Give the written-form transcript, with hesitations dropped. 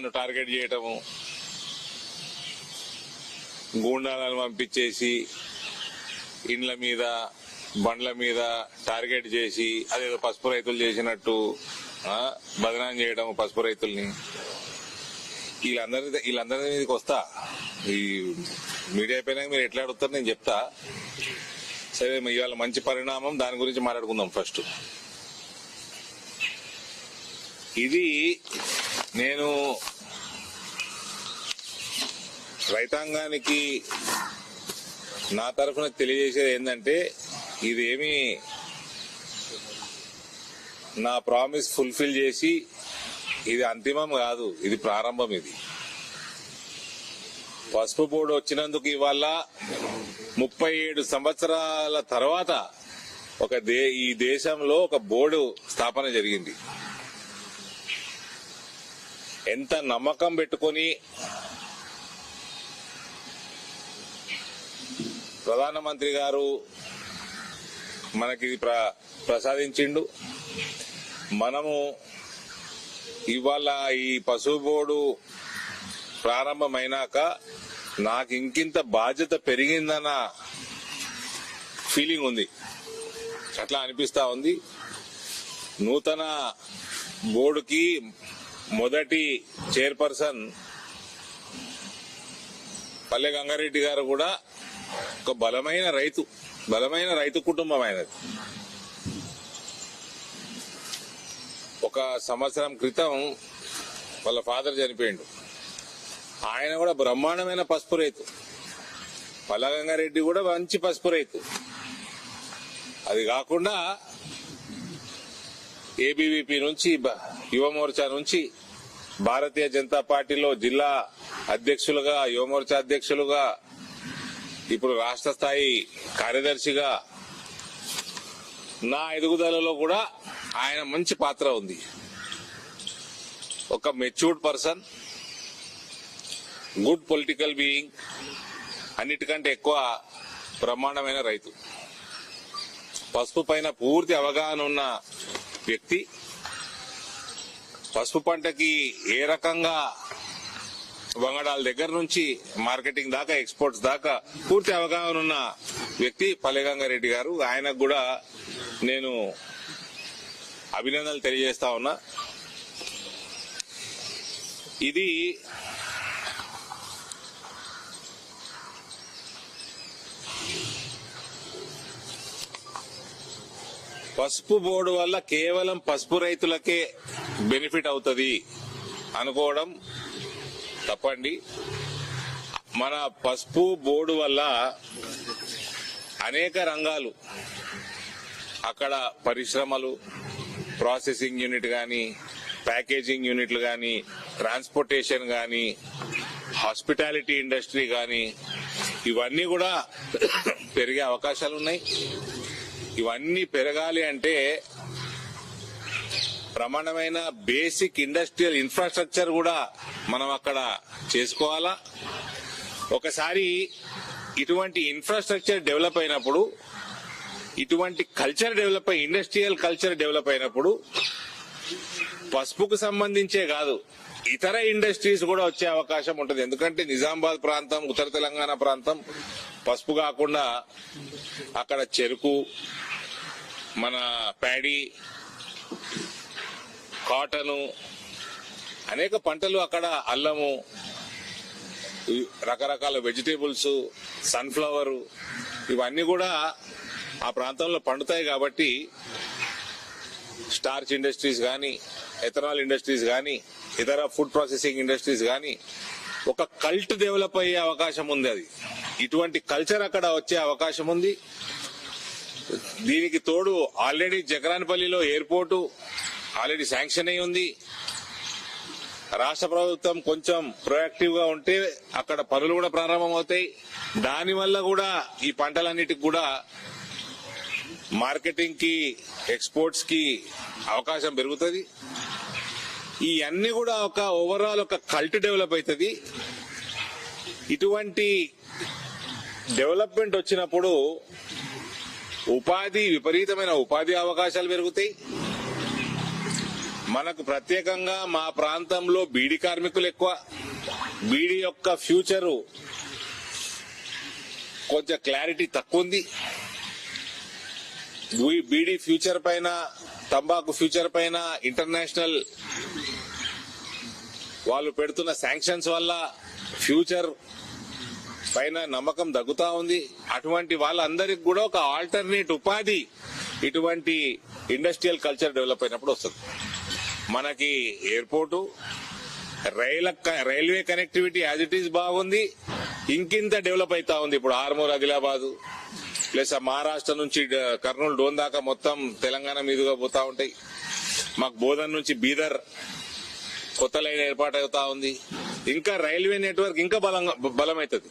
నన్ను టార్గెట్ చేయటము, గూండాలను పంపించేసి ఇండ్ల మీద బండ్ల మీద టార్గెట్ చేసి అదేదో పసుపు రైతులు చేసినట్టు బదనాం చేయడం పసుపు రైతుల్ని. వీళ్ళందరి మీదకి వస్తా. ఈ మీడియా అయిపోయినాక మీరు ఎట్లా అడుగుతారు నేను చెప్తా. సరే, ఇవాళ మంచి పరిణామం, దాని గురించి మాట్లాడుకుందాం. ఫస్ట్ ఇది నేను రైతాంగానికి నా తరఫున తెలియజేసేది ఏంటంటే, ఇదేమి నా ప్రామిస్ ఫుల్ఫిల్ చేసి ఇది అంతిమం కాదు, ఇది ప్రారంభం. ఇది పసుపు బోర్డు వచ్చినందుకు ఇవాళ 37 సంవత్సరాల తర్వాత ఈ దేశంలో ఒక బోర్డు స్థాపన జరిగింది. ఎంత నమ్మకం పెట్టుకొని ప్రధానమంత్రి గారు మనకి ప్రసాదించిండు. మనము ఇవాళ ఈ పసుపు బోర్డు ప్రారంభమైనాక నాకు ఇంకింత బాధ్యత పెరిగిందన్న ఫీలింగ్ ఉంది. అట్లా అనిపిస్తా ఉంది. నూతన బోర్డుకి మొదటి చైర్పర్సన్ పల్లె గంగారెడ్డి గారు కూడా ఒక బలమైన రైతు కుటుంబం అయినది. ఒక సంవత్సరం క్రితం వాళ్ళ ఫాదర్ చనిపోయిండు. ఆయన కూడా బ్రహ్మాండమైన పసుపు రైతు. పల్లె గంగారెడ్డి కూడా మంచి పసుపు రైతు. అది కాకుండా ఏబీవీపీ నుంచి, యువమోర్చా నుంచి భారతీయ జనతా పార్టీలో జిల్లా అధ్యక్షులుగా, యువమోర్చా అధ్యక్షులుగా, ఇప్పుడు రాష్ట్ర స్థాయి కార్యదర్శిగా నా ఎదుగుదలలో కూడా ఆయన మంచి పాత్ర ఉంది. ఒక matured person, good political being, అన్నిటికంటే ఎక్కువ బ్రహ్మాండమైన రైతు, పసుపు పైన పూర్తి అవగాహన ఉన్న వ్యక్తి, పసుపు పంటకి ఏ రకంగా వంగడాల దగ్గర నుంచి మార్కెటింగ్ దాకా, ఎక్స్పోర్ట్స్ దాకా పూర్తి అవగాహన ఉన్న వ్యక్తి పల్లె గంగారెడ్డి గారు. ఆయనకు కూడా నేను అభినందనలు తెలియజేస్తా ఉన్నా. ఇది పసుపు బోర్డు వల్ల కేవలం పసుపు రైతులకే బెనిఫిట్ అవుతుంది అనుకోవడం తప్పండి. మన పసుపు బోర్డు వల్ల అనేక రంగాలు, అక్కడ పరిశ్రమలు, ప్రాసెసింగ్ యూనిట్ గాని, ప్యాకేజింగ్ యూనిట్లు గాని, ట్రాన్స్పోర్టేషన్ గాని, హాస్పిటాలిటీ ఇండస్ట్రీ గాని, ఇవన్నీ కూడా పెరిగే అవకాశాలు ఉన్నాయి. ఇవన్నీ పెరగాలి అంటే ప్రమాణమైన బేసిక్ ఇండస్ట్రియల్ ఇన్ఫ్రాస్ట్రక్చర్ కూడా మనం అక్కడ చేసుకోవాలా. ఒకసారి ఇటువంటి ఇన్ఫ్రాస్ట్రక్చర్ డెవలప్ అయినప్పుడు, ఇటువంటి కల్చర్ డెవలప్ అయి, ఇండస్ట్రియల్ కల్చర్ డెవలప్ అయినప్పుడు పసుపుకు సంబంధించే కాదు, ఇతర ఇండస్ట్రీస్ కూడా వచ్చే అవకాశం ఉంటుంది. ఎందుకంటే నిజామాబాద్ ప్రాంతం, ఉత్తర తెలంగాణ ప్రాంతం పసుపు కాకుండా అక్కడ చెరుకు, మన ప్యాడీ, కాటను, అనేక పంటలు, అక్కడ అల్లము, రకరకాల వెజిటేబుల్స్, సన్ఫ్లవర్, ఇవన్నీ కూడా ఆ ప్రాంతంలో పండుతాయి. కాబట్టి స్టార్చ్ ఇండస్ట్రీస్ గాని, ఎథనాల్ ఇండస్ట్రీస్ గాని, ఇతర ఫుడ్ ప్రాసెసింగ్ ఇండస్ట్రీస్ గాని ఒక కల్ట్ డెవలప్ అయ్యే అవకాశం ఉంది. అది ఇటువంటి కల్చర్ అక్కడ వచ్చే అవకాశం ఉంది. దీనికి తోడు ఆల్రెడీ జగరాన్పల్లిలో ఎయిర్పోర్టు ఆల్రెడీ శాంక్షన్ అయి ఉంది. రాష్ట్ర ప్రభుత్వం కొంచెం ప్రొయాక్టివ్ గా ఉంటే అక్కడ పనులు కూడా ప్రారంభమవుతాయి. దానివల్ల కూడా ఈ పంటలన్నిటికి కూడా మార్కెటింగ్ కి, ఎక్స్పోర్ట్స్ కి అవకాశం పెరుగుతుంది. ఈ అన్ని కూడా ఒక ఓవరాల్ ఒక కల్ట్ డెవలప్ అవుతుంది. ఇటువంటి డెవలప్మెంట్ వచ్చినప్పుడు విపరీతమైన ఉపాధి అవకాశాలు పెరుగుతాయి. మనకు ప్రత్యేకంగా మా ప్రాంతంలో బీడీ కార్మికులు ఎక్కువ. బీడీ యొక్క ఫ్యూచరు కొంచెం క్లారిటీ తక్కువ ఉంది. బీడీ ఫ్యూచర్ పైన, తంబాకు ఫ్యూచర్ పైన ఇంటర్నేషనల్ వాళ్ళు పెడుతున్న శాంక్షన్స్ వల్ల ఫ్యూచర్ పైన నమ్మకం తగ్గుతా ఉంది. అటువంటి వాళ్ళందరికీ కూడా ఒక ఆల్టర్నేట్ ఉపాధి ఇటువంటి ఇండస్ట్రియల్ కల్చర్ డెవలప్ అయినప్పుడు వస్తుంది. మనకి airport, railway connectivity as it is బాగుంది. ఇంకింత డెవలప్ అవుతా ఉంది. ఇప్పుడు ఆర్మూర్, ఆదిలాబాద్ ప్లస్ మహారాష్ట్ర నుంచి కర్నూలు, డోన్ దాకా మొత్తం తెలంగాణ మీదుగా పోతా ఉంటాయి. మాకు బోధన్ నుంచి బీదర్ కొత్త లైన్ ఏర్పాటు అవుతా ఉంది. ఇంకా రైల్వే నెట్వర్క్ ఇంకా బలమవుతుంది.